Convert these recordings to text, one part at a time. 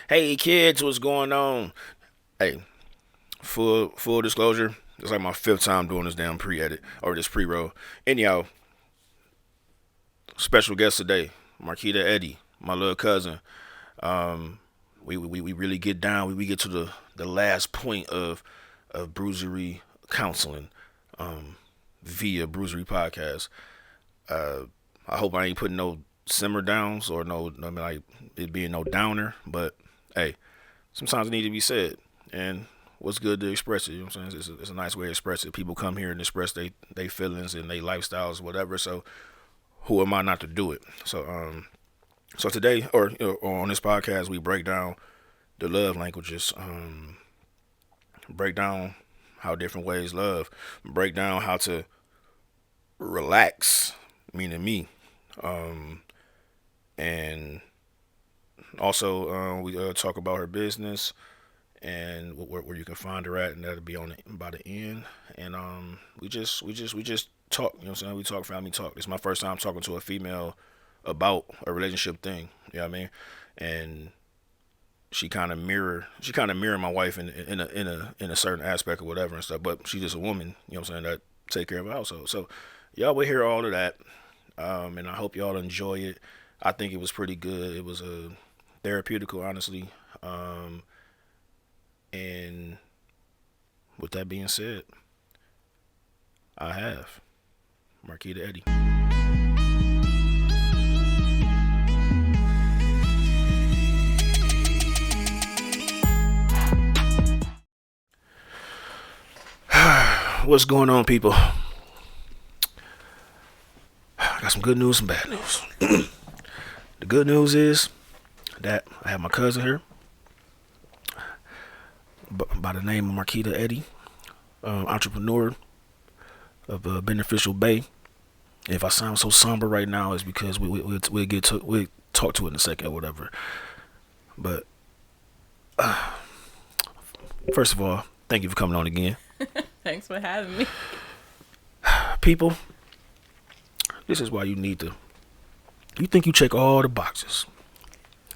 Hey kids, what's going on? Hey, full disclosure, it's like my fifth time doing this damn pre-edit or this pre-roll. Anyhow, special guest today, Markita Eddy, my little cousin. Um, we really get down. We get to the last point of bruisery counseling, via bruisery podcast. Uh, I hope I ain't putting no simmer downs or no, I mean, like it being no downer, but hey, sometimes it need to be said. And what's good to express it? You know what I'm saying? It's a nice way to express it. People come here and express they feelings and they lifestyles, whatever. So who am I not to do it? So today, or on this podcast, we break down the love languages. Break down how different ways love. Break down how to relax, meaning me. Um, and also, we talk about her business and where you can find her at, and that'll be on by the end. And we just talk. You know what I'm saying? We talk family talk. It's my first time talking to a female about a relationship thing. You know what I mean? And she kind of mirror my wife in a certain aspect or whatever and stuff. But she's just a woman. You know what I'm saying? That take care of a household. So y'all will hear all of that. And I hope y'all enjoy it. I think it was pretty good. It was a therapeutical, honestly. And with that being said, I have Markita Eddy. What's going on, people? I got some good news, some bad news. The good news is that I have my cousin here by the name of Markita Eddy, entrepreneur of Beneficial Bay. If I sound so somber right now, it's because we'll talk to it in a second or whatever. But first of all, thank you for coming on again. Thanks for having me. People, this is why you need to. You think you check all the boxes,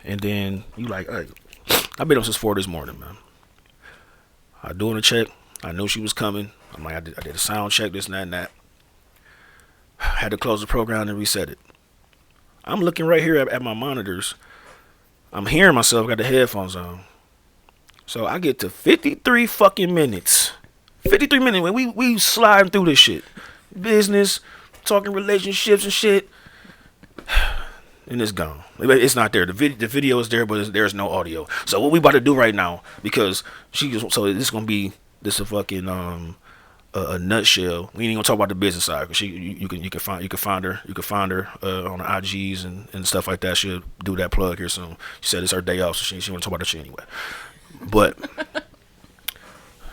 and then you like, hey, I've been up since 4 this morning, man. I doing a check. I knew she was coming. I'm like, I did a sound check, this and that and that. Had to close the program and reset it. I'm looking right here at my monitors. I'm hearing myself, got the headphones on. So I get to 53 fucking minutes. 53 minutes when we sliding through this shit. Business, talking relationships and shit. And it's gone. It's not there. The video is there, but there's no audio. So what we about to do right now, because so this gonna be this a fucking a nutshell. We ain't gonna talk about the business side, because you can find her on the IGs and stuff like that. She'll do that plug here soon. She said it's her day off, so she wanna talk about that shit anyway. But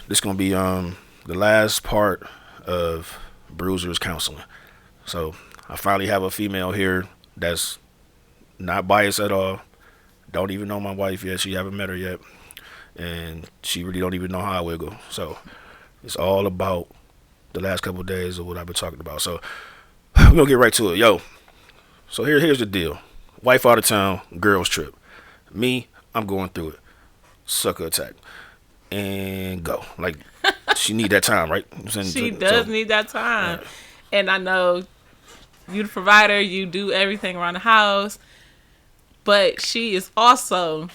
this gonna be the last part of Bruiser's counseling. So I finally have a female here that's not biased at all. Don't even know my wife yet. She haven't met her yet, and she really don't even know how I wiggle. So it's all about the last couple of days of what I've been talking about. So we're gonna get right to it, yo. So here's the deal. Wife out of town, girls trip. Me, I'm going through it. Sucker attack. And go. Like, she need that time, right? She does need that time. And I know you the provider, you do everything around the house, but she is also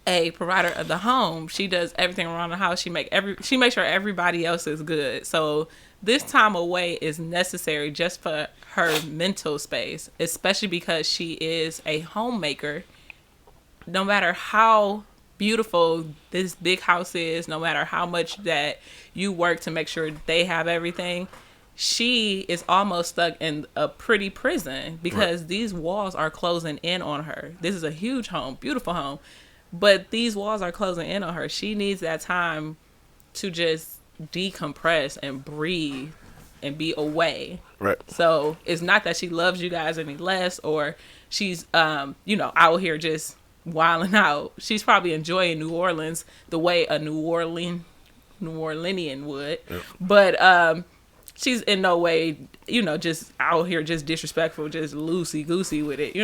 a provider of the home. She does everything around the house. She makes sure everybody else is good. So this time away is necessary just for her mental space, especially because she is a homemaker. No matter how beautiful this big house is, no matter how much that you work to make sure they have everything, she is almost stuck in a pretty prison because right. These walls are closing in on her. This is a huge home, beautiful home, but these walls are closing in on her. She needs that time to just decompress and breathe and be away. Right. So it's not that she loves you guys any less, or she's out here just wilding out. She's probably enjoying New Orleans the way a New Orleanian would. Yep. But she's in no way, just out here just disrespectful, just loosey goosey with it,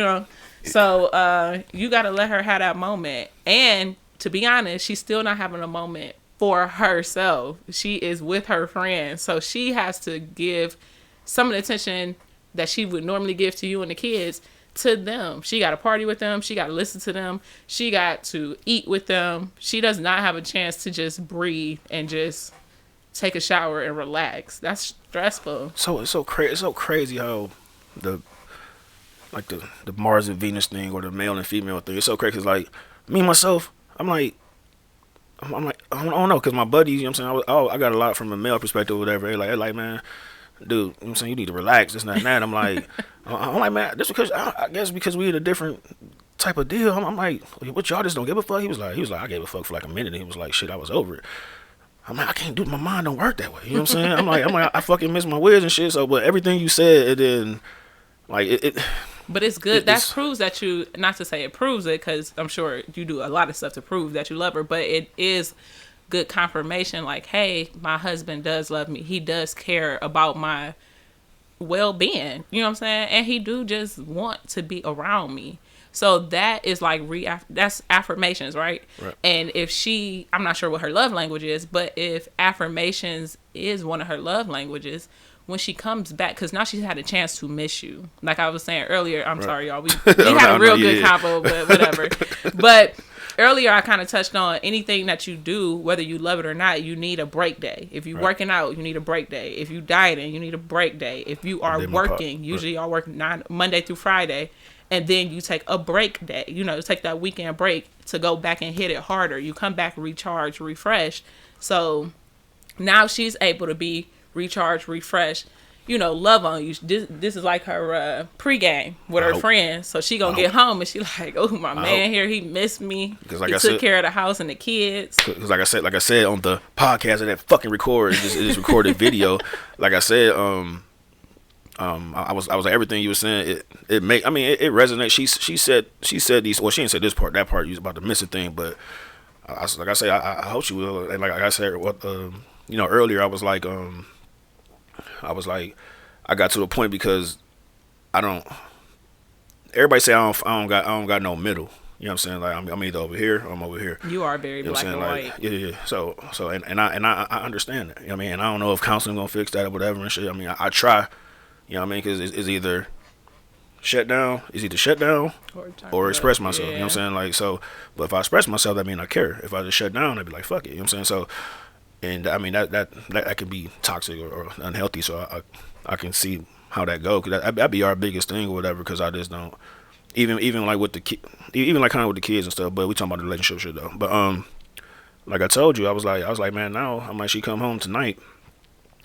So you gotta let her have that moment. And to be honest, she's still not having a moment for herself. She is with her friends, so she has to give some of the attention that she would normally give to you and the kids to them. She got to party with them. She got to listen to them. She got to eat with them. She does not have a chance to just breathe and just take a shower and relax. That's stressful. So it's so crazy how the Mars and Venus thing, or the male and female thing. It's so crazy. Cause like me myself, I'm like I don't know, cause my buddies, you know what I'm saying, I got a lot from a male perspective or whatever. They're like, man, dude, you know what I'm saying, you need to relax, this and that and that. I'm like, man, this because I guess because we in a different type of deal. I'm like, what, y'all just don't give a fuck? He was like, I gave a fuck for like a minute. And he was like, shit, I was over it. I'm like, I can't do it. My mind don't work that way. You know what I'm saying? I'm like, I fucking miss my whiz and shit. So, but everything you said, it then, like, it but it's good. That proves that you, not to say it proves it, because I'm sure you do a lot of stuff to prove that you love her, but it is good confirmation. Like, hey, my husband does love me. He does care about my well-being. You know what I'm saying? And he do just want to be around me. So that is like that's affirmations, right? And if I'm not sure what her love language is, but if affirmations is one of her love languages, when she comes back, because now she's had a chance to miss you. Like I was saying earlier, I'm sorry, y'all. We had a real good combo, but whatever. But earlier I kind of touched on anything that you do, whether you love it or not, you need a break day. If you're working out, you need a break day. If you dieting, you need a break day. If you are working, usually y'all work Monday through Friday. And then you take a break day, take that weekend break to go back and hit it harder. You come back recharged, refreshed. So now she's able to be recharged, refreshed, love on you. This is like her pregame with her friends. So she gonna get home and she like, oh, my man here, he missed me. He took care of the house and the kids. Because like I said on the podcast, and that fucking record, it is recorded video. Like I said, I was like, everything you were saying, it resonates. She said these, well, she didn't say this part, that part you was about the missing thing, but I hope she will. And like I said, earlier I was like, I got to a point because everybody say I don't got no middle. You know what I'm saying? Like I'm either over here or I'm over here. You are very black and white. Yeah. So and I understand that. You know what I mean? And I don't know if counseling gonna fix that or whatever and shit. I mean, I try. You know what I mean? Because it's either shut down or express myself. You know what I'm saying? Like, so, but if I express myself, that mean I care. If I just shut down, I'd be like, fuck it. You know what I'm saying? So, and I mean, that could be toxic or unhealthy. So I can see how that go. Because that'd be our biggest thing or whatever. Because I just don't, even like with the even like kind of with the kids and stuff. But we talking about the relationship shit though. But like I told you, I was like, man, now I'm like, she come home tonight.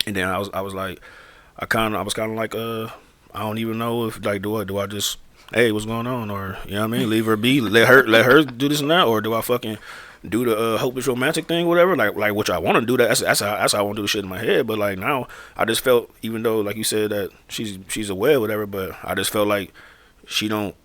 And then I was like, I was kind of like, I don't even know if, like, do I just, hey, what's going on? Or, you know what I mean? Leave her be, let her do this and that? Or do I fucking do the hopeless romantic thing, whatever? Like which I want to do that. That's how I want to do the shit in my head. But, like, now I just felt, even though, like you said, that she's aware, whatever, but I just felt like she don't,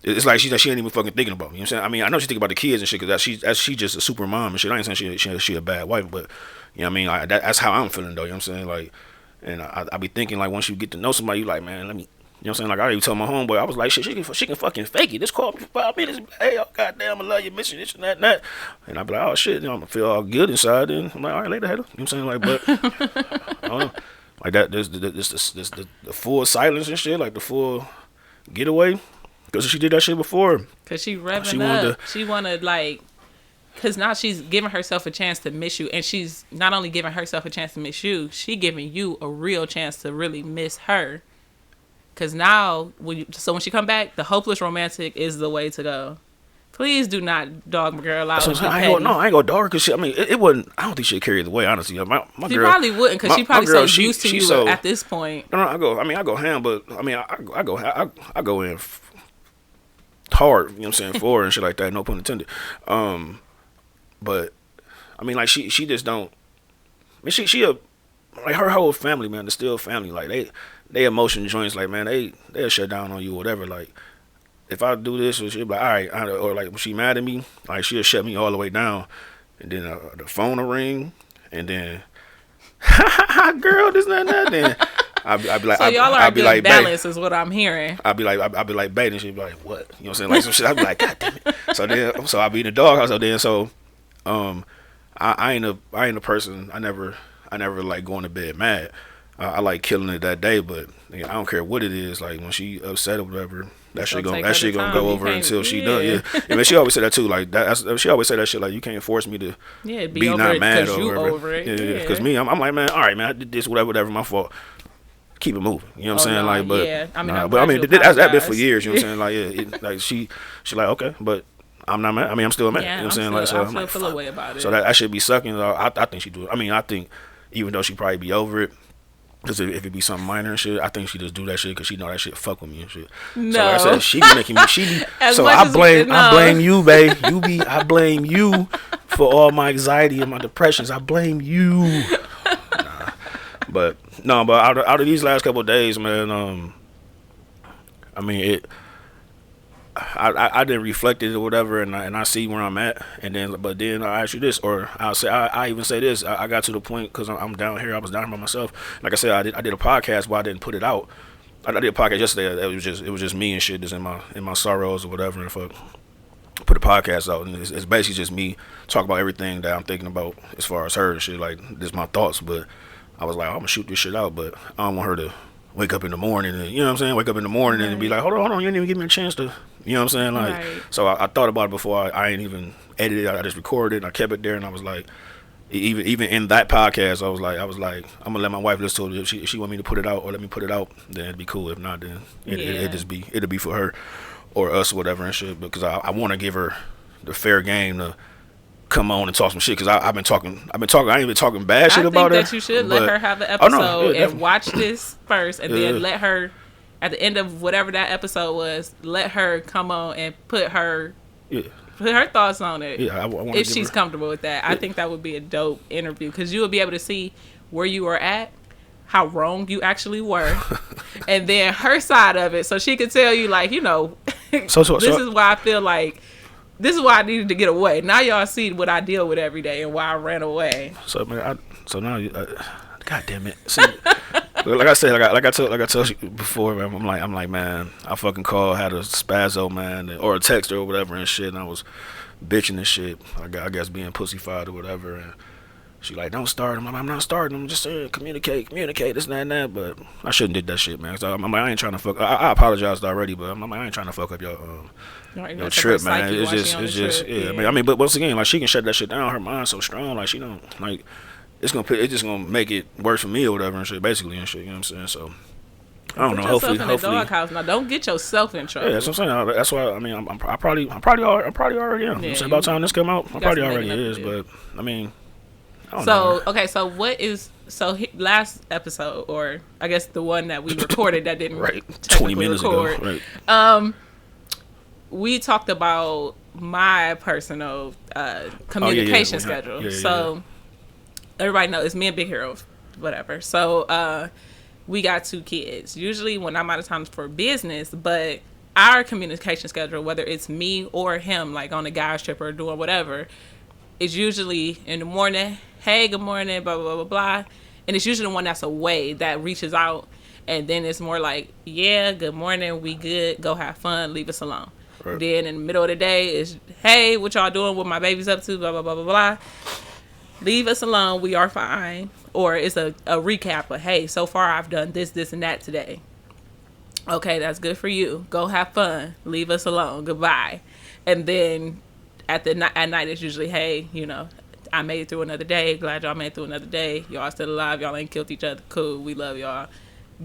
it's like she ain't even fucking thinking about me. You know what I'm saying? I mean, I know she think about the kids and shit, because she just a super mom and shit. I ain't saying she a bad wife, but, you know what I mean? That's how I'm feeling, though. You know what I'm saying? Like, and I be thinking, like, once you get to know somebody, you like, man, let me, you know what I'm saying? Like, I already told my homeboy, I was like, shit, she can fucking fake it. Just call me for 5 minutes. Hey, oh, goddamn, I love you, miss you, this and that and that. And I be like, oh, shit, I'm gonna feel all good inside. And I'm like, all right, later, Heather. You know what I'm saying? Like, but, I don't know. Like, that, this the full silence and shit, like, the full getaway. Because she did that shit before. Because she revving up. She wanted, like, because now she's giving herself a chance to miss you. And she's not only giving herself a chance to miss you, she giving you a real chance to really miss her. Because now, when she come back, the hopeless romantic is the way to go. Please do not dog my girl out. I ain't gonna dog her, because I mean, it wasn't, I don't think she'd carry the way, honestly. My she girl probably wouldn't, because she probably so used to you so, at this point. No, I go ham, but I mean, I go in hard, you know what I'm saying, for her and shit like that, no pun intended. But I mean, like, she just don't. I mean, she like, her whole family, man, the still family. Like, they emotion joints. Like, man, they'll shut down on you or whatever. Like, if I do this, she'll be like, all right, or like, when she mad at me, like, she'll shut me all the way down, and then the phone will ring, and then Girl, this and that. Then I'd be like, So y'all are I'd a be good like, balance, is what I'm hearing. I'd be like, babe, and she'd be like, what? You know what I'm saying? Like some shit. I'd be like, God damn it. So I'd be in the doghouse. I ain't a person. I never like going to bed mad. I like killing it that day, but I don't care what it is. Like when she upset or whatever, that shit gonna go over until she done. Yeah, I mean, she always said that too. Like that, she always said that shit. Like you can't force me to be not over mad it because you over it. Yeah, because me, I'm like, man, all right, man, I did this, whatever, my fault. Keep it moving. You know what I'm saying? No, Like, but yeah. I mean, that's been for years. You know what I'm saying? Like, like she like, okay, but I'm not mad. I mean, I'm still mad. Yeah, you know what I'm saying? Like, so I'm like, feel a way about it. so that should be sucking. I think she do it. I mean, I think even though she probably be over it, because if it be something minor and shit, I think she just do that shit because she know that shit fuck with me and shit. No. So like I said, she be making me. She be, so I blame you, babe. I blame you for all my anxiety and my depressions. I blame you. But out of these last couple of days, man, I mean I didn't reflect it or whatever, and I see where I'm at, but then I ask you this, or I'll say I even say this. I got to the point because I'm down here. I was down here by myself. Like I said, I did a podcast, but I didn't put it out. I did a podcast yesterday. It was just me and shit, just in my sorrows or whatever, and fuck. Put a podcast out, and it's basically just me talking about everything that I'm thinking about as far as her and shit. Like, this is my thoughts, but I was like, I'm gonna shoot this shit out, but I don't want her to wake up in the morning and, you know what I'm saying, wake up in the morning and be like, hold on, you didn't even give me a chance to, you know what I'm saying, like, so I thought about it before. I ain't even edited it. I just recorded it, and I kept it there, and I was like, even in that podcast, I was like, I'm gonna let my wife listen to it. If she want me to put it out or let me put it out, then it'd be cool. If not, then it'll be for her or us or whatever and shit, because I want to give her the fair game to come on and talk some shit, because I've been talking. I ain't been talking bad shit about her. I think that you should let her have an episode and watch this first, and then let her, at the end of whatever that episode was, let her come on and put her thoughts on it. Yeah, if she's comfortable with that. I think that would be a dope interview, because you would be able to see where you were at, how wrong you actually were, and then her side of it, so she could tell you, like, you know, this is why I feel like. This is why I needed to get away. Now y'all see what I deal with every day and why I ran away. So man, now, God damn it. See, like I said, like I told you before, man. I'm like, man, I fucking had a spazzo, man, or a text or whatever and shit, and I was bitching and shit. I guess being pussyfied or whatever, and she like, don't start. I'm not starting. I'm just saying, communicate, this and that. But I shouldn't did that shit, man. So I'm like, I ain't trying to fuck. I apologized already, but I'm like, I ain't trying to fuck up your trip, man. It's just yeah. I mean, but once again, like, she can shut that shit down. Her mind's so strong, like, she don't, like, it's just gonna make it worse for me or whatever and shit, basically and shit. You know what I'm saying? So I don't know. Hopefully, in the doghouse. Now, don't get yourself in trouble. Yeah, that's what I'm saying. That's why. I mean, I probably already am. Yeah, about time this come out, I probably already is. But I mean. Okay, so what is last episode, or I guess the one that we recorded that didn't 20 minutes record, ago, right? We talked about my personal communication schedule. So everybody knows it's me and Big Hero, whatever. So we got 2 kids. Usually when I'm out of town for business, but our communication schedule, whether it's me or him, like on a guy's trip or doing whatever, is usually in the morning. Hey, good morning, blah, blah, blah, blah, blah. And it's usually the one that's away that reaches out. And then it's more like, yeah, good morning, we good, go have fun, leave us alone. Right. Then in the middle of the day is, hey, what y'all doing, what my baby's up to, blah, blah, blah, blah, blah. Leave us alone, we are fine. Or it's a recap of, hey, so far I've done this, and that today. Okay, that's good for you. Go have fun, leave us alone, goodbye. And then at night it's usually, hey, you know, I made it through another day. Glad y'all made it through another day. Y'all still alive. Y'all ain't killed each other. Cool. We love y'all.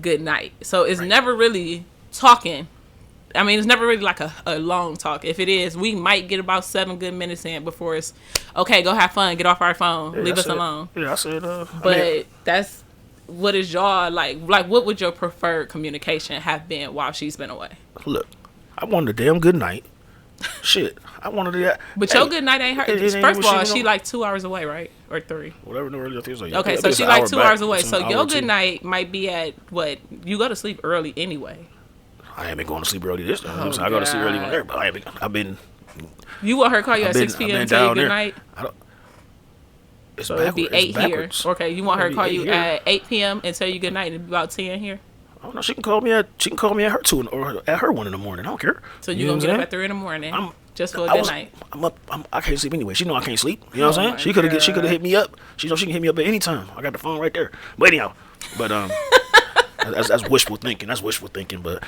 Good night. So it's never really talking. I mean, it's never really like a long talk. If it is, we might get about 7 good minutes in before it's, okay, go have fun. Get off our phone. Leave us alone. Yeah, I said, but that's, what is y'all, like, what would your preferred communication have been while she's been away? Look, I wanted a damn good night. Shit, I wanted that. But your good night ain't her. First of all, she like 2 hours away, right? Or 3? Whatever. No, really, I think so. Yeah. Okay, so she like 2 hours away. So your good night might be at what? You go to sleep early anyway. I ain't been going to sleep early this time. I go to sleep early whenever, but I've been. You want her to call you at 6 p.m. and tell you good night? It's So it'd be backwards. 8 here. Okay, you want her to call you here. at 8 p.m. and tell you good night and it'd be about 10 here? I don't know. She can call me at her 2 or at her 1 in the morning. I don't care. So you gonna get up at 3 in the morning just for a good night? I'm up. I can't sleep anyway. She know I can't sleep. You know what I'm saying? She could have hit me up. She know she can hit me up at any time. I got the phone right there. But anyhow, that's wishful thinking. That's wishful thinking. But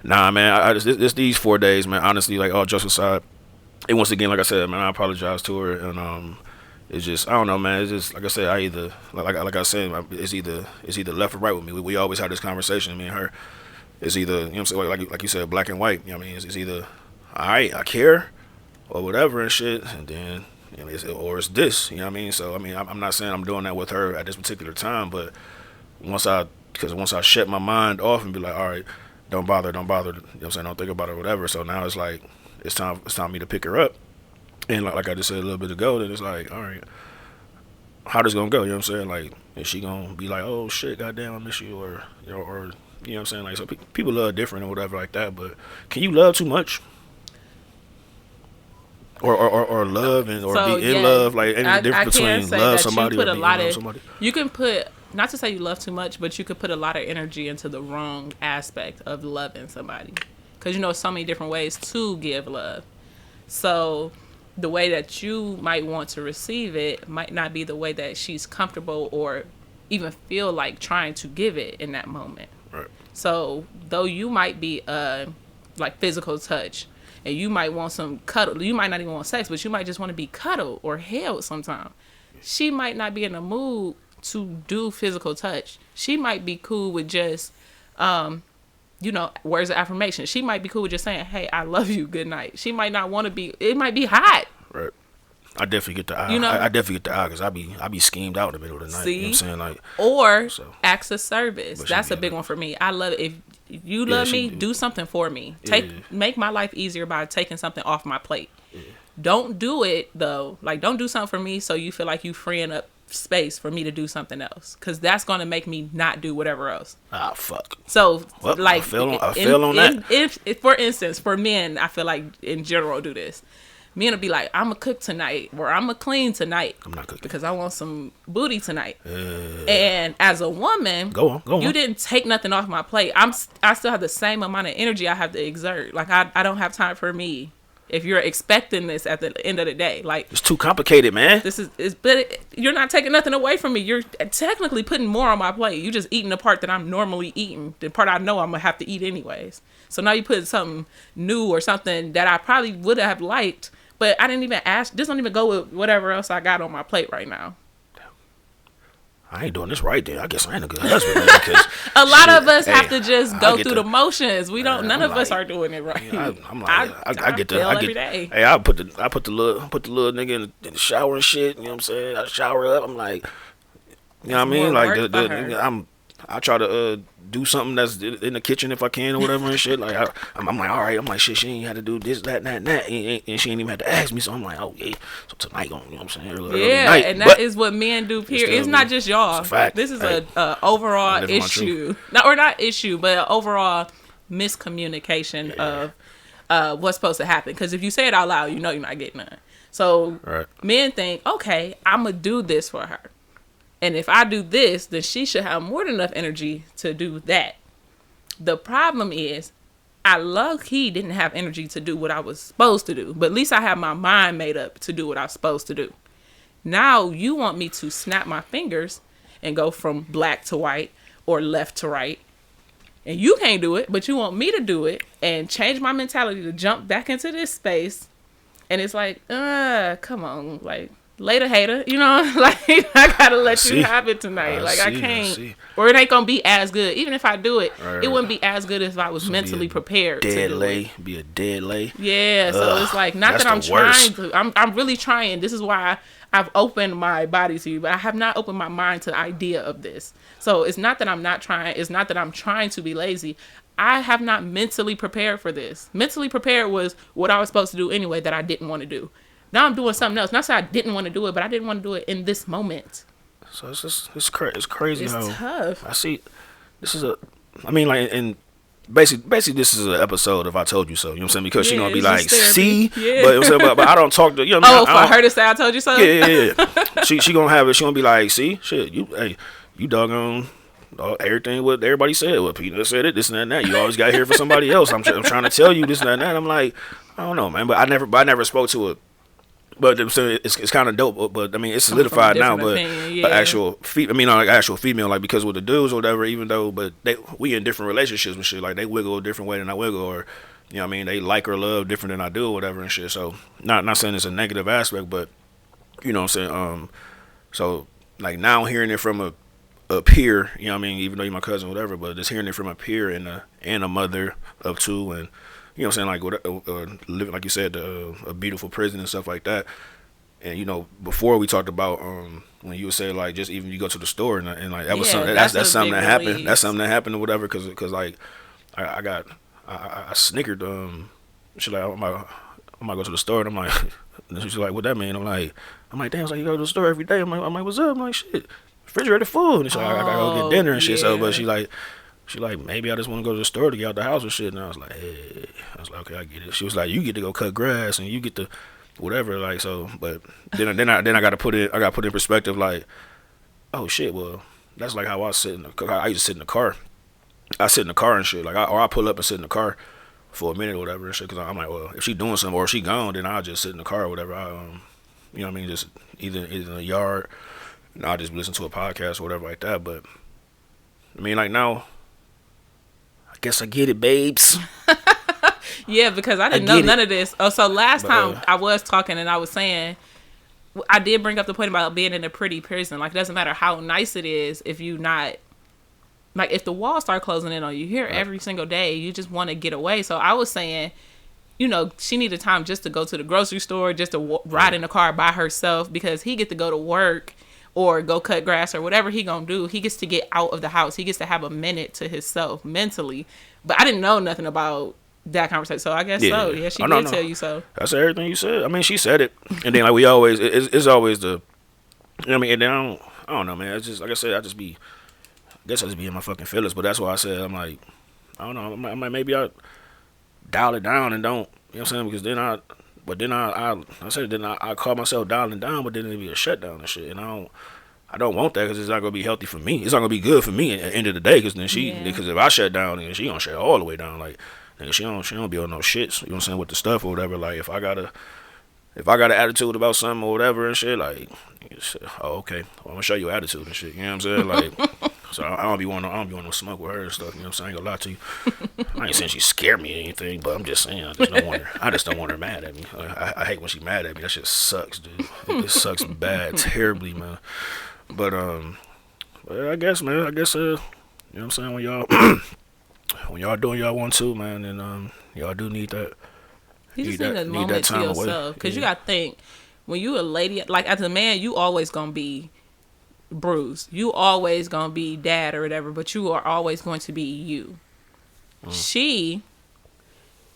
nah, man. It's these 4 days, man. Honestly, like all jokes aside, and once again, like I said, man, I apologize to her, and it's just I don't know, man. It's just like I said, I either like I said, it's either left or right with me. We always have this conversation, me and her. It's either, you know what I'm saying, like you said, black and white. You know what I mean? It's either all right, I care, or whatever and shit, and then or it's this. You know what I mean? So I mean, I'm not saying I'm doing that with her at this particular time, but once I shut my mind off and be like, all right, don't bother. You know what I'm saying? Don't think about it or whatever. So now it's like it's time for me to pick her up. And like I just said a little bit ago, then it's like, all right, how this gonna go? You know what I'm saying? Like, is she gonna be like, oh shit, goddamn, I miss you, or you know what I'm saying? Like, so people love different or whatever like that. But can you love too much? Or love and be in love? Like, any difference between love somebody or love somebody? You can put, not to say you love too much, but you could put a lot of energy into the wrong aspect of loving somebody, because you know so many different ways to give love. So the way that you might want to receive it might not be the way that she's comfortable or even feel like trying to give it in that moment. Right. So though you might be like physical touch, and you might want some cuddle, you might not even want sex, but you might just want to be cuddled or held sometime. She might not be in the mood to do physical touch. She might be cool with just words of affirmation. She might be cool with just saying, hey, I love you, good night. She might not want to be, it might be hot. Right. I definitely get the eye. I definitely get the eye, because I be schemed out in the middle of the night. See? You know what I'm saying? Like, or acts of service. That's a big one for me. I love it. If you love me, do something for me. Make my life easier by taking something off my plate. Yeah. Don't do it though. Like, don't do something for me so you feel like you freeing up space for me to do something else, because that's going to make me not do whatever else. Ah, fuck. So like, I feel on that. If for instance, for men, I feel like in general do this. Men will be like, I'm gonna cook tonight, or I'm gonna clean tonight. I'm not cooking because I want some booty tonight. And as a woman, go on. You didn't take nothing off my plate. I still have the same amount of energy I have to exert. Like, I don't have time for me. If you're expecting this at the end of the day, like, it's too complicated, man. You're not taking nothing away from me. You're technically putting more on my plate. You're just eating the part that I'm normally eating, the part I know I'm gonna have to eat anyways. So now you put something new or something that I probably would have liked, but I didn't even ask. This don't even go with whatever else I got on my plate right now. I ain't doing this right then. I guess I ain't a good husband, man, because a lot of us have to just go through the motions. We don't. None of us are doing it right. I get every day. Hey, I put the little nigga in the shower and shit. You know what I'm saying? I shower up. I'm like, you know what I mean? Like I try to do something that's in the kitchen if I can or whatever and shit. Like I'm like, all right. I'm like, shit. She ain't had to do this, that, and that, and she ain't even had to ask me. So I'm like, oh yeah. So tonight, you know what I'm saying? And that is what men do. Period. It's not just y'all. This is a overall issue. Not issue, but an overall miscommunication of what's supposed to happen. Because if you say it out loud, you know you're not getting none. So men think, okay, I'm gonna do this for her. And if I do this, then she should have more than enough energy to do that. The problem is, I low-key didn't have energy to do what I was supposed to do. But at least I have my mind made up to do what I was supposed to do. Now you want me to snap my fingers and go from black to white or left to right. And you can't do it, but you want me to do it and change my mentality to jump back into this space. And it's like, come on, like, later, hater, you know, like, I gotta let you have it tonight. Like, I can't, or it ain't gonna be as good. Even if I do it, it wouldn't be as good if I was mentally prepared to do it. Be a dead lay. Yeah, so it's like, not that I'm trying to, I'm really trying. This is why I've opened my body to you, but I have not opened my mind to the idea of this. So it's not that I'm not trying. It's not that I'm trying to be lazy. I have not mentally prepared for this. Mentally prepared was what I was supposed to do anyway that I didn't want to do. Now I'm doing something else. Not that I didn't want to do it, but I didn't want to do it in this moment. So it's crazy. It's how tough. I see. This is I mean, like, and basically, this is an episode of I Told You So. You know what I'm saying? Because she Yeah, gonna be it's like, just see, therapy. Yeah. but, you know what I'm saying? But I don't talk to you. Know what I mean? For her to say I told you so. Yeah. She gonna have it. She gonna be like, see, shit, you doggone. Everything what everybody said. Well, Peter said it, this and that. You always got here for somebody else. I'm trying to tell you this and that. I'm like, I don't know, man. But I never spoke to it. But it's kind of dope. But I mean, it's solidified now. But actual female, like because with the dudes or whatever, even though, but we in different relationships and shit. Like they wiggle a different way than I wiggle, or you know what I mean, they like or love different than I do or whatever and shit. So not saying it's a negative aspect, but you know what I'm saying. So like now hearing it from a peer, you know what I mean, even though you're my cousin, whatever, but just hearing it from a peer and a mother of two, and you know what I'm saying, like living, like you said, a beautiful prison and stuff like that. And you know, before we talked about when you would say like just even you go to the store and like that was something that's something that happened. Release. That's something that happened or whatever, because like I snickered. She's like, I might go to the store, and I'm like, and she's like, what that mean? I'm like, damn, it's like you go to the store every day. I'm like, what's up? I'm like, shit. Refrigerator full, and she's like, I gotta go get dinner and shit. So, but she like, maybe I just want to go to the store to get out the house and shit. And I was like, hey, okay, I get it. She was like, you get to go cut grass and you get to whatever, like so. But then I got to put it, in perspective, like, oh shit, well, that's like how I sit in the car. I used to sit in the car. I sit in the car and shit, like, or I pull up and sit in the car for a minute or whatever and shit. Cause I'm like, well, if she doing something or if she gone, then I'll just sit in the car or whatever. You know what I mean, just either in the yard. And I'll just listen to a podcast or whatever like that. But I mean, like now, I guess I get it, babes. Yeah, because I didn't know none of this. Oh, so last time I was talking and I was saying, I did bring up the point about being in a pretty prison. Like, it doesn't matter how nice it is if you not, like, if the walls start closing in on you here every single day, you just want to get away. So I was saying, you know, she needed time just to go to the grocery store, just to ride in the car by herself, because he get to go to work or go cut grass or whatever he gonna do. He gets to get out of the house. He gets to have a minute to himself mentally. But I didn't know nothing about that conversation, so I guess so. Yeah, she did tell you so. That's everything you said. I mean, she said it, and then like we always, it's always the, you know what I mean. And then I don't know, man. It's just like I said, I guess I just be in my fucking feelings. But that's why I said I'm like, I don't know. I'm like maybe I dial it down and don't, you know what I'm saying? Because then I call myself dialing down, but then it'd be a shutdown and shit. And I don't want that because it's not gonna be healthy for me. It's not gonna be good for me at the end of the day. Because then because if I shut down, then she gonna shut all the way down. Like, nigga, she don't be on no shits. You know what I'm saying, with the stuff or whatever. Like, if I got an attitude about something or whatever and shit, like, oh okay, well, I'm gonna show you attitude and shit. You know what I'm saying? Like, so I don't be wanting no smoke with her and stuff. You know what I'm saying? I ain't gonna lie to you. I ain't saying she scared me or anything, but I'm just saying I just don't want her mad at me. I hate when she mad at me. That shit sucks, dude. It sucks bad, terribly, man. But I guess, man. You know what I'm saying, when y'all doing y'all want to, man, and y'all do need that. You just need a moment to yourself, because you gotta think, when you a lady, like as a man, you always gonna be bruised. You always gonna be dad or whatever, but you are always going to be you. She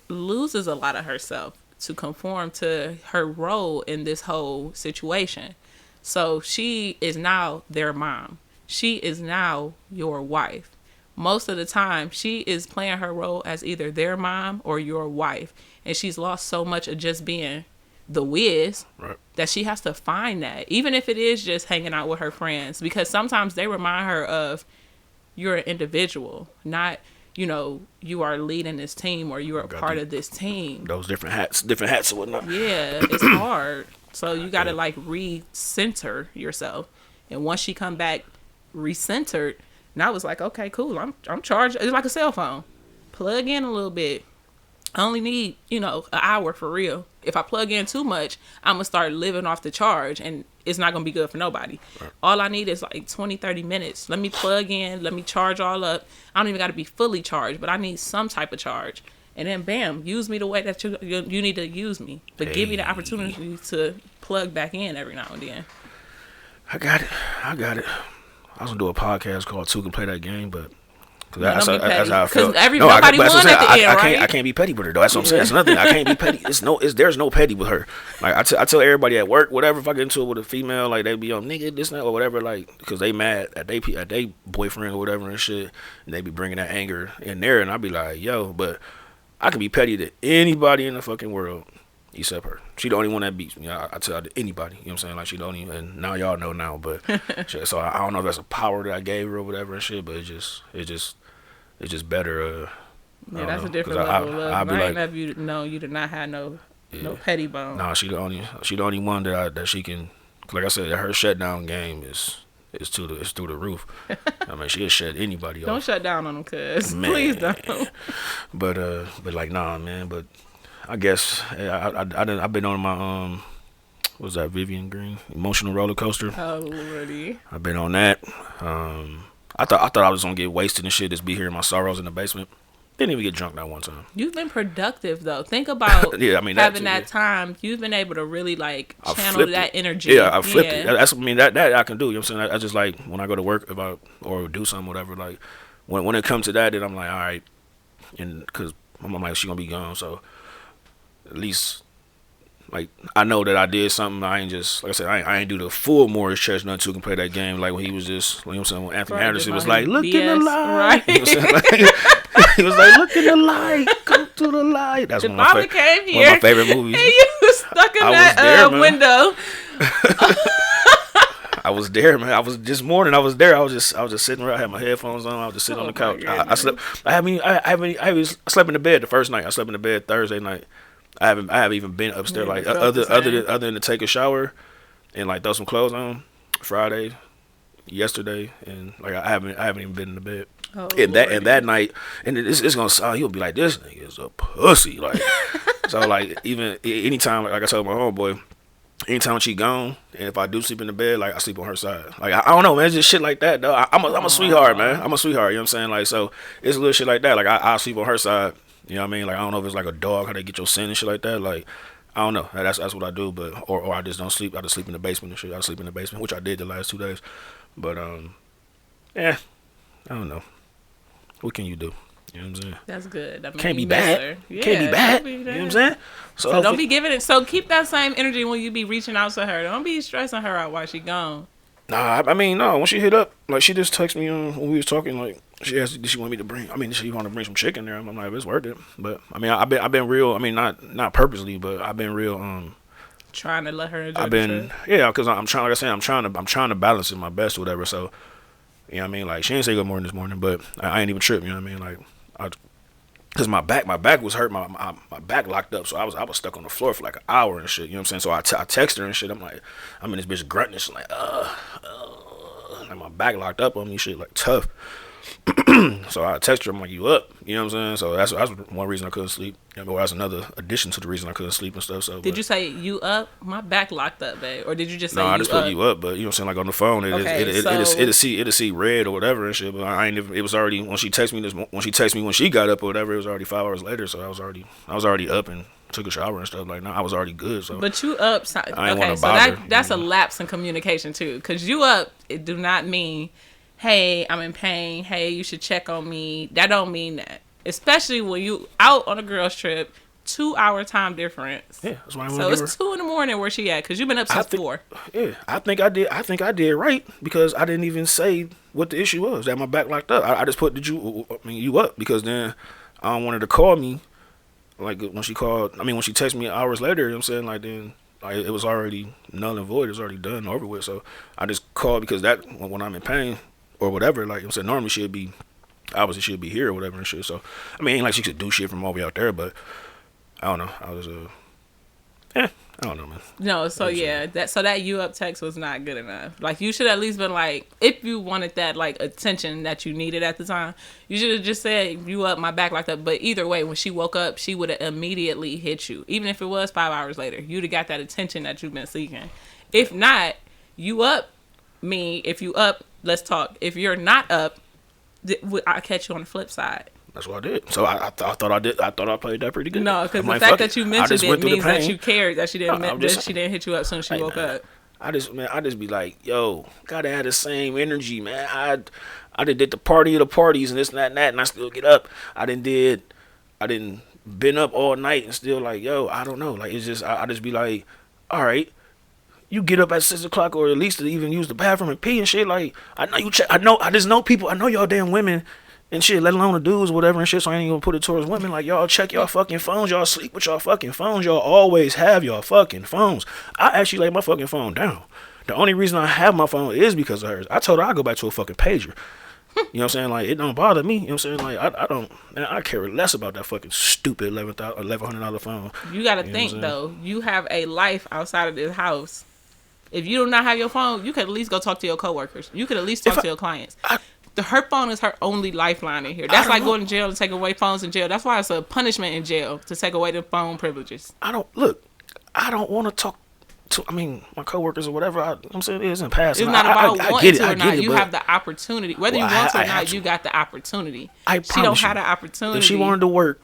loses a lot of herself to conform to her role in this whole situation. So she is now their mom. She is now your wife. Most of the time, she is playing her role as either their mom or your wife. And she's lost so much of just being the whiz that she has to find that. Even if it is just hanging out with her friends. Because sometimes they remind her of, you're an individual, not, you know, you are leading this team or you are part of this team. Those different hats and whatnot. Yeah, it's hard. So you got to like recenter yourself. And once she come back recentered, now it's like, okay, cool. I'm charged. It's like a cell phone. Plug in a little bit. I only need, an hour for real. If I plug in too much, I'm going to start living off the charge, and it's not going to be good for nobody. Right. All I need is like 20, 30 minutes. Let me plug in. Let me charge all up. I don't even got to be fully charged, but I need some type of charge. And then, bam, use me the way that you need to use me. But give me the opportunity to plug back in every now and then. I got it. I was going to do a podcast called Two Can Play That Game, but That's don't be petty. how I felt. Because No, nobody that's what won I'm saying. at the end, right? I can't be petty with her though. That's what I'm saying. That's another thing. I can't be petty. There's no petty with her. Like I tell everybody at work, whatever. If I get into it with a female, like they be on nigga this and that or whatever, like because they mad at they boyfriend or whatever and shit, and they be bringing that anger in there, and I be like, yo, but I can be petty to anybody in the fucking world except her. She the only one that beats me. I tell her to anybody. You know what I'm saying? Like she the only, and now y'all know now, but shit, so I don't know if that's a power that I gave her or whatever and shit, but it's just better. Yeah, that's know, a different level of love. I ain't never you did not have no petty bone. Nah, she the only one that she can. Like I said, her shutdown game is through the roof. I mean, she'll shut anybody off. Don't shut down on them, cuz. Please don't. But like nah, man. But I guess I've been on my what was that, Vivian Green emotional roller coaster. Oh lordy. I've been on that. I thought I was gonna get wasted and shit. Just be hearing my sorrows in the basement. Didn't even get drunk that one time. You've been productive though. Think about yeah, I mean, having that time. You've been able to really like channel that energy. Yeah, I flipped it. That's that I can do. You know what I'm saying? I just like when I go to work or do something whatever. Like when it comes to that, then I'm like, all right, and because I'm like she gonna be gone, so at least like I know that I did something. I ain't just like I said. I ain't do the full Morris Chestnut who can play that game like when he was just. You know what I'm saying? When Anthony Anderson was like, "Look in the light," right? You know what I'm saying? Like, he was like, "Look in the light, come to the light." That's one of my favorite movies. And you was stuck in that window. I was there, man. I was this morning. I was there. I was just sitting around. I had my headphones on. I was just sitting on the couch. I slept. I slept in the bed the first night. I slept in the bed Thursday night. I haven't even been upstairs like other than to take a shower and like throw some clothes on Friday, yesterday, and like I haven't even been in the bed. Oh, and that night, and it's gonna sound, you'll be like, this nigga is a pussy, like. So like even anytime, like I told my homeboy, anytime she gone, and if I do sleep in the bed, like I sleep on her side. Like I don't know, man, it's just shit like that though. I'm a sweetheart, man. I'm a sweetheart. You know what I'm saying? Like so, it's a little shit like that. Like I sleep on her side. You know what I mean? Like I don't know if it's like a dog, how they get your scent and shit like that. Like I don't know. That's what I do. But or I just don't sleep. I just sleep in the basement and shit. I sleep in the basement, which I did the last 2 days. But yeah, I don't know. What can you do? You know what I'm saying? That's good. I mean, can't be bad. Yeah, can't be bad. You know what I'm saying? So don't be giving it. So keep that same energy when you be reaching out to her. Don't be stressing her out while she gone. Nah, I mean, no. When she hit up, like she just texted me when we was talking. Like she asked, did she want me to bring? I mean, did she want to bring some chicken there? I'm like, it's worth it. But I mean, I've been real. I mean, not purposely, but I've been real. Trying to let her enjoy. I've been because I'm trying. Like I said, I'm trying to balance it my best or whatever. So you know what I mean? Like she didn't say good morning this morning, but I ain't even tripping. You know what I mean? Like because my back was hurt. My back locked up, so I was stuck on the floor for like an hour and shit. You know what I'm saying? So I text her and shit. I'm like, I'm in this bitch grunting. She's like, like my back locked up on me, shit, like tough. So I text her, I'm like, you up? You know what I'm saying? So that's one reason I couldn't sleep. You know, that's another addition to the reason I couldn't sleep and stuff. So did you say you up? My back locked up, babe. Or did you just say you up? No, I just put you up, but you know what I'm saying? Like on the phone, it'll see red or whatever and shit. But I ain't even, it was already when she texted me when she got up or whatever, it was already 5 hours later. So I was already up and took a shower and stuff. Like I was already good. So but you up? I ain't okay, so that's a lapse in communication too. Because you up, it do not mean, hey, I'm in pain. Hey, you should check on me. That don't mean that. Especially when you out on a girls trip, 2 hour time difference. Yeah, that's why I so it's 2 a.m. where she at? Because you've been up since 4. Yeah, I think I did right because I didn't even say what the issue was. That my back locked up. I just put you up because then I don't want her to call me. Like when she texted me hours later. You know what I'm saying? Like then. Like it was already null and void. It was already done, over with. So I just called because that when I'm in pain or whatever, like I'm saying, normally she'd be here or whatever and shit. So I mean, ain't like she could do shit from all the way out there, but I don't know. I was I don't know, man. No, so yeah, that you up text was not good enough. Like you should at least been like, if you wanted that like attention that you needed at the time, you should have just said you up, my back locked up. But either way, when she woke up, she would have immediately hit you. Even if it was 5 hours later, you'd have got that attention that you've been seeking. If not, you up me. If you up, let's talk. If you're not up, I'll catch you on the flip side. That's what I did. So I thought I did. I thought I played that pretty good. No, because the fact that you mentioned it means that you cared that she didn't hit you up as soon as she woke up. I just be like, yo, gotta have the same energy, man. I did the party of the parties and this and that and that, and I still get up. I didn't been up all night and still like, yo, I don't know. Like, it's just, I just be like, all right, you get up at 6 o'clock or at least to even use the bathroom and pee and shit. Like, I know you check. I just know people. I know y'all damn women and shit, let alone the dudes, whatever and shit. So I ain't gonna put it towards women. Like, y'all check y'all fucking phones. Y'all sleep with y'all fucking phones. Y'all always have y'all fucking phones. I actually lay my fucking phone down. The only reason I have my phone is because of hers. I told her I'd go back to a fucking pager. You know what I'm saying? Like, it don't bother me. You know what I'm saying? Like, I don't, man, I care less about that fucking stupid $1,100 phone. You gotta think, though. You have a life outside of this house. If you do not have your phone, you could at least go talk to your coworkers. You could at least talk to your clients. Her phone is her only lifeline in here. That's like going to jail to take away phones in jail. That's why it's a punishment in jail to take away the phone privileges. I don't want to talk to, my coworkers or whatever. I'm saying it isn't passing. It's not about wanting to or not. You have the opportunity. Whether you want to or not, you got the opportunity. She don't have the opportunity. If she wanted to work,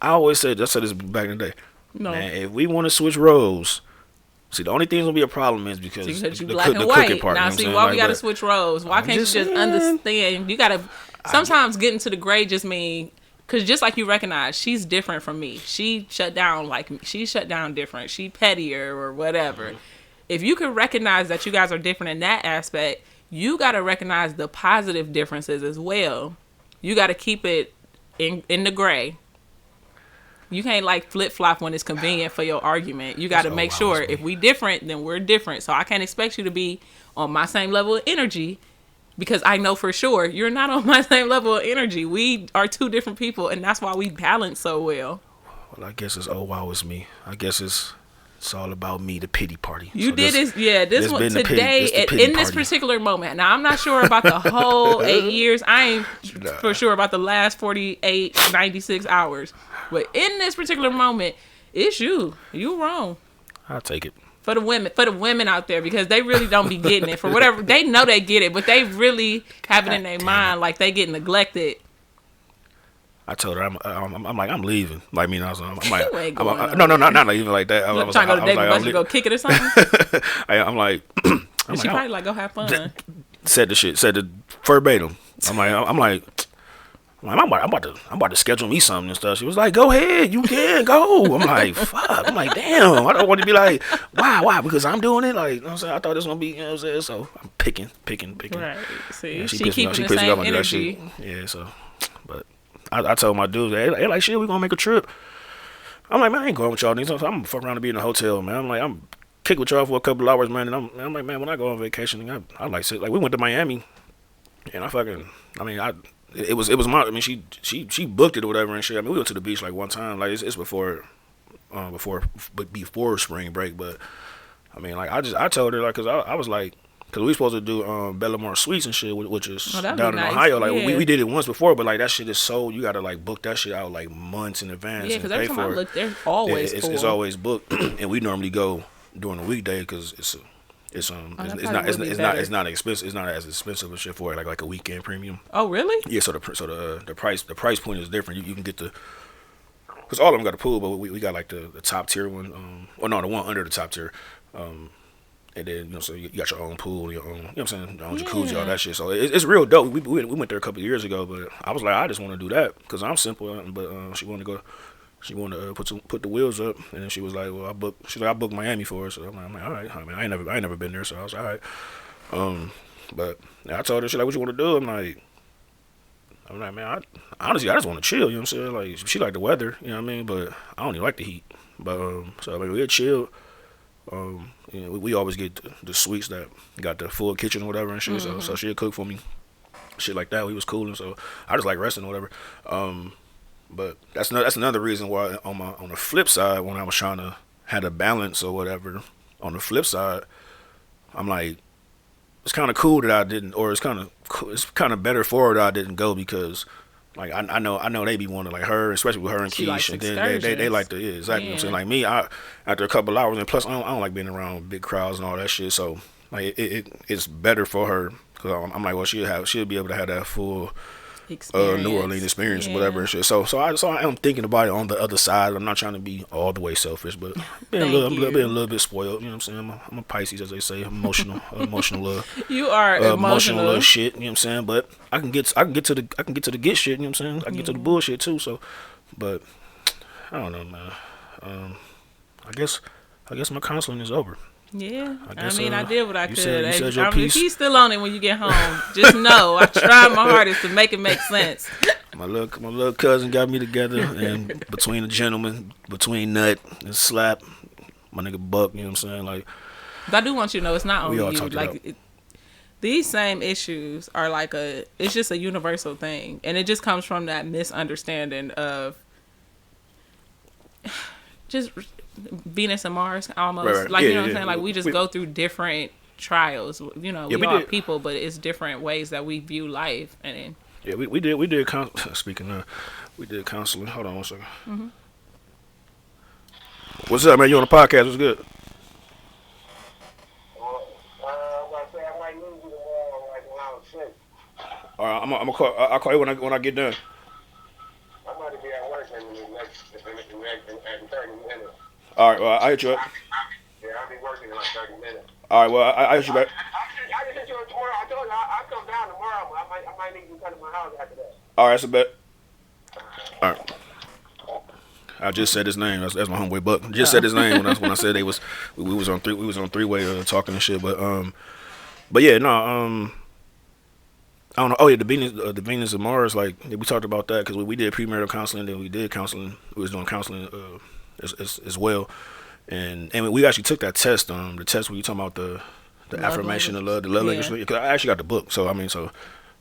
I said this back in the day. No. Man, if we want to switch roles, see, the only thing that's gonna be a problem is because you black and white. Part, now, see, why we gotta switch roles? Why can't you just understand? You gotta sometimes getting to the grade just mean. Because just like you recognize, she's different from me. She shut down like me. She shut down different. She pettier or whatever. Mm-hmm. If you can recognize that you guys are different in that aspect, you got to recognize the positive differences as well. You got to keep it in the gray. You can't like flip-flop when it's convenient for your argument. You got to make sure if we different, then we're different. So I can't expect you to be on my same level of energy. Because I know for sure you're not on my same level of energy. We are two different people, and that's why we balance so well. Well, I guess it's wow, it's me. I guess it's all about me, the pity party. You so did this, yeah. This one today in this particular moment. Now I'm not sure about the whole 8 years. I ain't for sure about the last 48, 96 hours. But in this particular moment, it's you. You wrong. I'll take it. For the women out there, because they really don't be getting it. For whatever, they know they get it, but they really have it in their mind like they get neglected. I told her, I'm like, I'm leaving. Like, I'm like, no, not leaving like that. I was trying to go to David Buster, go kick it or something. I'm like, she probably like, go have fun. Said the verbatim. I'm like, I'm about to schedule me something and stuff. She was like, go ahead, you can go. I'm like, fuck. I'm like, damn. I don't want to be like, why? Because I'm doing it. Like, you know what I'm saying? I thought it was gonna be, you know what I'm saying? So I'm picking. Right. See, yeah, she keeping the same energy. Yeah. So, but I told my dudes, they like, shit, we gonna make a trip. I'm like, man, I ain't going with y'all niggas. I'm gonna fuck around and be in a hotel, man. I'm like, I'm kick with y'all for a couple hours, man. And I'm like, man, when I go on vacation, I like sit. Like, we went to Miami, and it was my. She booked it or whatever and shit. We went to the beach like one time. Like, it's before spring break. But I told her like, cause I was like, cause we supposed to do Bellamar Suites and shit, which is down in Ohio. Like, yeah. we did it once before, but like that shit is so you gotta like book that shit out like months in advance. Yeah, cause every time I look, they're always full. It's always booked, and we normally go during the weekday because it's not expensive. It's not as expensive and shit for like a weekend premium. Oh, really? Yeah. So the price point is different. You can get because all of them got a pool, but we got like the top tier one. The one under the top tier. And then so you got your own pool, your own, you know what I'm saying, your own jacuzzi, all that shit. So it's real dope. We went there a couple of years ago, but I was like, I just want to do that because I'm simple. But she wanted to go. She wanted to put the wheels up, and then she was like, "Well, I booked Miami for her." So I'm like, "All right." I ain't never been there, so I was all right. But I told her, "She like, what you want to do?" I'm like, man, honestly, I just want to chill. You know what I'm saying? Like, she like the weather, you know what I mean? But I don't even like the heat. But so we had chill. We always get the suites that got the full kitchen or whatever and shit. Mm-hmm. So she'd cook for me, shit like that. We was cool, and so I just like resting or whatever. But that's another reason why on the flip side, when I was trying to have a balance or whatever, on the flip side, I'm like, it's kind of cool that I didn't, or it's kind of better for her that I didn't go because, like, I know they be wanting like her, especially with her and Keish, and then they like the exactly. Yeah. What I'm saying, like me, after a couple hours, and plus I don't like being around big crowds and all that shit. So like it's better for her because I'm like, well, she'll be able to have that full New Orleans experience, whatever and shit. So I am thinking about it on the other side. I'm not trying to be all the way selfish, but being a little bit spoiled. You know what I'm saying? I'm a Pisces, as they say, emotional. You are emotional little shit. You know what I'm saying? But I can get to the get shit. You know what I'm saying? I can get to the bullshit too. So, but I don't know, man. I guess my counseling is over. Yeah, I mean, I did what I could. You said your piece. If he's still on it when you get home, just know I tried my hardest to make it make sense. My little cousin got me together, and between the gentlemen, between Nut and Slap, my nigga Buck, you know what I'm saying? Like, but I do want you to know it's not only you. Like, these same issues are like it's just a universal thing, and it just comes from that misunderstanding of just Venus and Mars almost. Right. Like, you know what I'm saying? Like, we just go through different trials. You know, we are people, but it's different ways that we view life. And yeah, we did speaking of, we did counseling. Hold on one second. Mm-hmm. What's up, man? You on the podcast? What's good? I might lose you tomorrow, like when I was sick. All right, I'll call you when I get done. I'm about to be at work in the next 30 minutes. All right, well, I'll hit you up. Yeah, I'll be working in like 30 minutes. All right, well, I'll hit you back. I just hit you tomorrow. I told you I'll come down tomorrow. I might need you to come to my house after that. All right, that's a bet. All right. I just said his name. That's my homeboy Buck. Just said his name when I said we was on three-way talking and shit. But yeah, no. I don't know. Oh yeah, the Venus and Mars. Like, we talked about that because we did premarital counseling. Then we did counseling. We was doing counseling as well, and we actually took that test. The test where you talking about the affirmation of love, the love language. Because I actually got the book, so I mean, so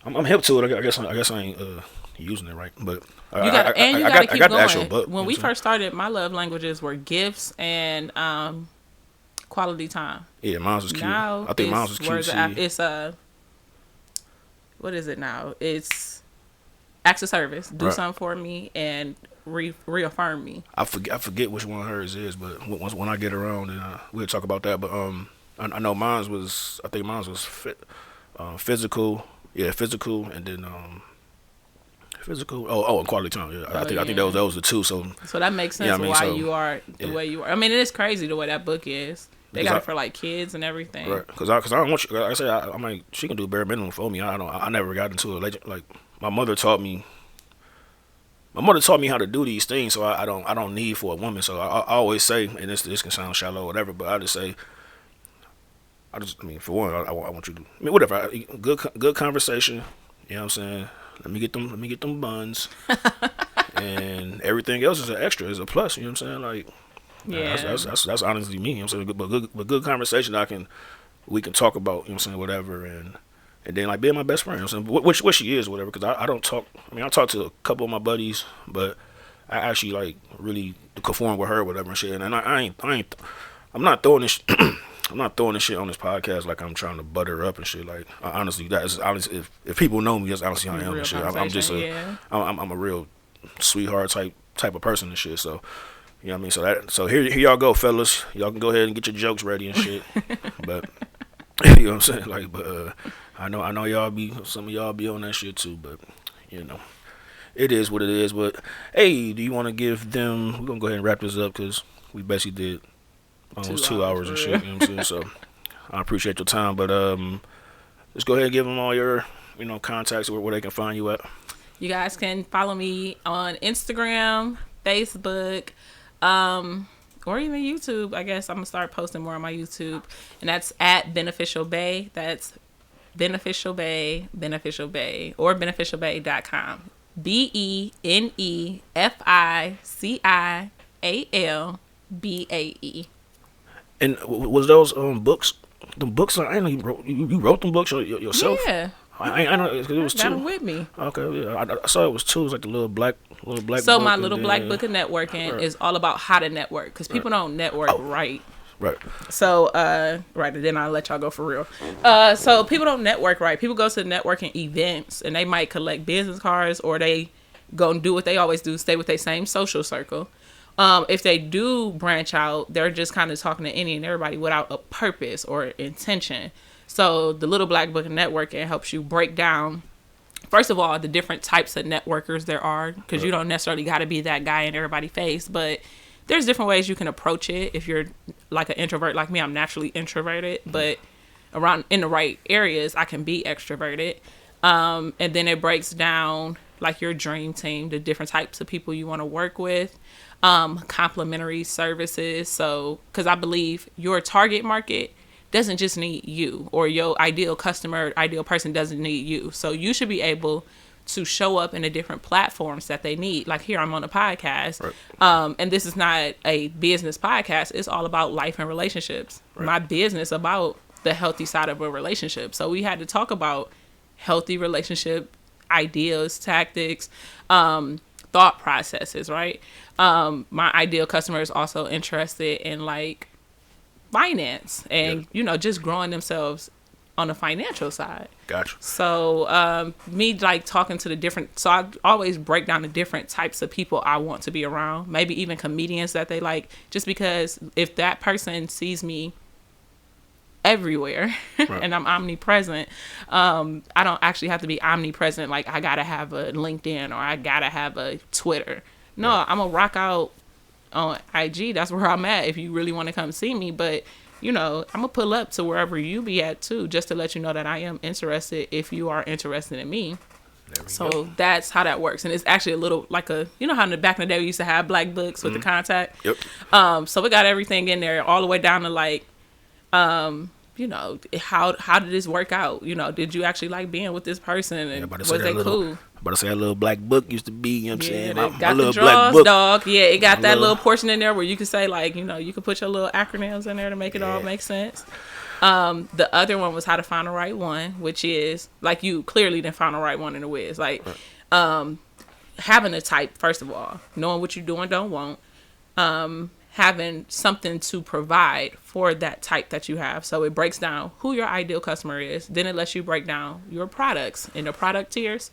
I'm hip to it. I guess I ain't using it right, but you got to keep going. The actual book. When we first started, my love languages were gifts and quality time. Yeah, mine was cute. Now I think mine was cute. It's what is it now? It's acts of service. Do something for me and reaffirm me. I forget which one of hers is, but when I get around, and we'll talk about that. But I know mine was physical. Yeah, physical, and then physical. Oh, and quality time. Yeah, I think that was the two. So that makes sense why you are the way you are. I mean, it is crazy the way that book is. They got it for like kids and everything. Right, because I don't want you. Like I said, I'm like, she can do bare minimum for me. I never got into it. Like my mother taught me. My mother taught me how to do these things, so I don't need for a woman. So I always say, and this can sound shallow or whatever, but I just say, for one, I want you to, whatever, good conversation. You know what I'm saying? Let me get them buns, and everything else is an extra, is a plus. You know what I'm saying? Like, yeah, that's honestly me. You know what I'm saying? But good conversation. We can talk about. You know what I'm saying? Whatever, and then like being my best friend. You know what I'm saying? Which she is, whatever. Because I don't talk. I mean, I talk to a couple of my buddies, but I actually like really conform with her, whatever and shit. And I'm not throwing this. I'm not throwing this shit on this podcast like I'm trying to butter her up and shit. Like, honestly, that is honestly, if people know me, that's honestly how I am and shit. I'm just I'm a real sweetheart type of person and shit. So, you know what I mean? So here y'all go, fellas. Y'all can go ahead and get your jokes ready and shit. But you know what I'm saying? Like, but I know some of y'all be on that shit too. But you know, it is what it is. But hey, do you want to give them? We're gonna go ahead and wrap this up because we basically did almost 2 hours and shit. You know what I'm saying? So I appreciate your time. But let's go ahead and give them all your contacts where they can find you at. You guys can follow me on Instagram, Facebook, or even YouTube. I guess I'm gonna start posting more on my YouTube, and that's at Beneficial Bay. That's Beneficial Bay, or beneficialbay.com. BENEFICIALBAE. And was those books? The books I know you wrote them books yourself? Yeah. I know it was got two. them with me. Okay, yeah. I saw it was two. It was like the little black. So my little black book of networking is all about how to network because people don't network right. Right. So right, and then I'll let y'all go for real. So people don't network right. People go to networking events and they might collect business cards or they go and do what they always do, stay with their same social circle. If they do branch out, they're just kind of talking to any and everybody without a purpose or intention. So the Little Black Book of Networking helps you break down first of all, the different types of networkers there are, because you don't necessarily got to be that guy in everybody's face, but there's different ways you can approach it. If you're like an introvert like me, I'm naturally introverted, but around in the right areas, I can be extroverted. And then it breaks down like your dream team, the different types of people you want to work with, complementary services. So, because I believe your target market doesn't just need you, or your ideal customer, ideal person doesn't need you. So you should be able to show up in the different platforms that they need. Like here, I'm on a podcast, right. And this is not a business podcast. It's all about life and relationships. Right. My business about the healthy side of a relationship. So we had to talk about healthy relationship ideas, tactics, thought processes, right? My ideal customer is also interested in like finance and, just growing themselves on the financial side. Gotcha. So me like talking to the different, so I always break down the different types of people I want to be around, maybe even comedians that they like, just because if that person sees me everywhere right. and I'm omnipresent, I don't actually have to be omnipresent. Like I gotta have a LinkedIn or I gotta have a Twitter. No, right. I'm gonna rock out on IG. That's where I'm at if you really want to come see me. But I'm gonna pull up to wherever you be at too, just to let you know that I am interested if you are interested in me. So go. That's how that works. And it's actually a little like how in the back in the day we used to have black books with the contact. Yep. So we got everything in there all the way down to like how did this work out? Did you actually like being with this person, and was they cool? About to say that little black book used to be, you know what I'm saying? Got the draws, dog. Yeah, it got that little portion in there where you could say like, you could put your little acronyms in there to make it all make sense. The other one was how to find the right one, which is like you clearly didn't find the right one in the Wiz. Like having a type, first of all, knowing what you're doing, don't want. Having something to provide for that type that you have. So it breaks down who your ideal customer is. Then it lets you break down your products in the product tiers.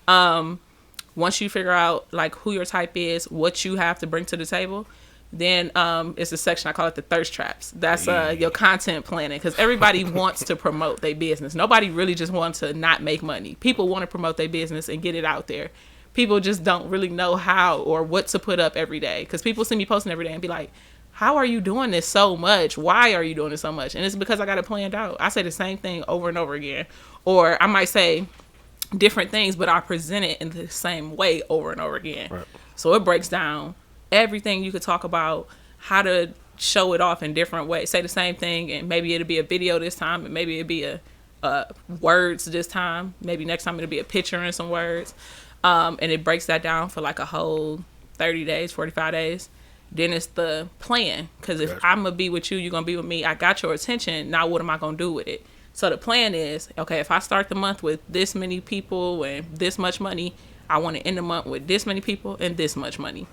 Once you figure out like who your type is, what you have to bring to the table, then it's a section I call it the thirst traps. That's your content planning, because everybody wants to promote their business. Nobody really just wants to not make money. People want to promote their business and get it out there. People just don't really know how or what to put up every day, because people see me posting every day and be like, how are you doing this so much? Why are you doing this so much? And it's because I got it planned out. I say the same thing over and over again, or I might say different things, but I present it in the same way over and over again. Right. So it breaks down everything you could talk about, how to show it off in different ways. Say the same thing, and maybe it'll be a video this time, and maybe it'll be a words this time. Maybe next time it'll be a picture and some words. And it breaks that down for like a whole 30 days, 45 days. Then it's the plan. Because if I'm going to be with you, you're going to be with me. I got your attention. Now what am I going to do with it? So the plan is, okay, if I start the month with this many people and this much money, I want to end the month with this many people and this much money.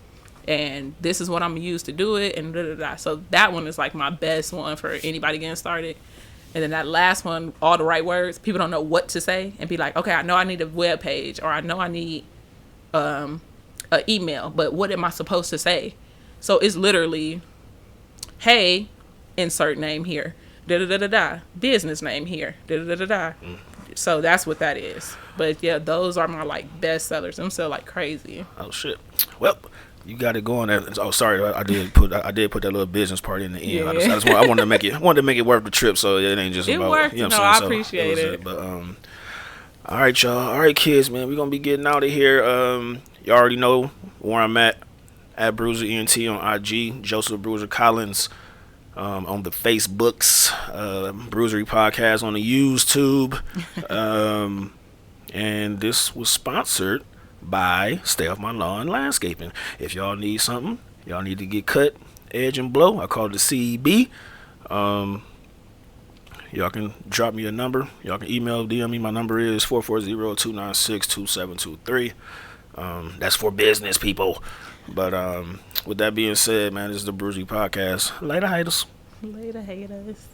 And this is what I'm going to use to do it. And da-da-da. So that one is like my best one for anybody getting started. And then that last one, all the right words, people don't know what to say and be like, okay, I know I need a web page, or I know I need an email, but what am I supposed to say? So it's literally, hey, insert name here, da-da-da-da-da, business name here, da-da-da-da-da. So that's what that is. But yeah, those are my like best sellers. Them sell like crazy. Oh shit. Well, you got it going there. Oh, sorry, I did put that little business part in the end. Yeah. I wanted to make it worth the trip, so it ain't just about worked. You know what I'm saying? I appreciate it. But all right, y'all. All right, kids, man, we're gonna be getting out of here. You already know where I'm at Bruiser ENT on IG, Joseph Bruiser Collins on the Facebooks, Bruisery Podcast on the YouTube, and this was sponsored by Stay Off My Lawn Landscaping. If y'all need something, y'all need to get cut, edge, and blow, I call it the CEB. Y'all can drop me a number. Y'all can email, DM me. My number is 440-296-2723. That's for business people. But with that being said, man, this is the Bruisery Podcast. Later, haters. Later, haters.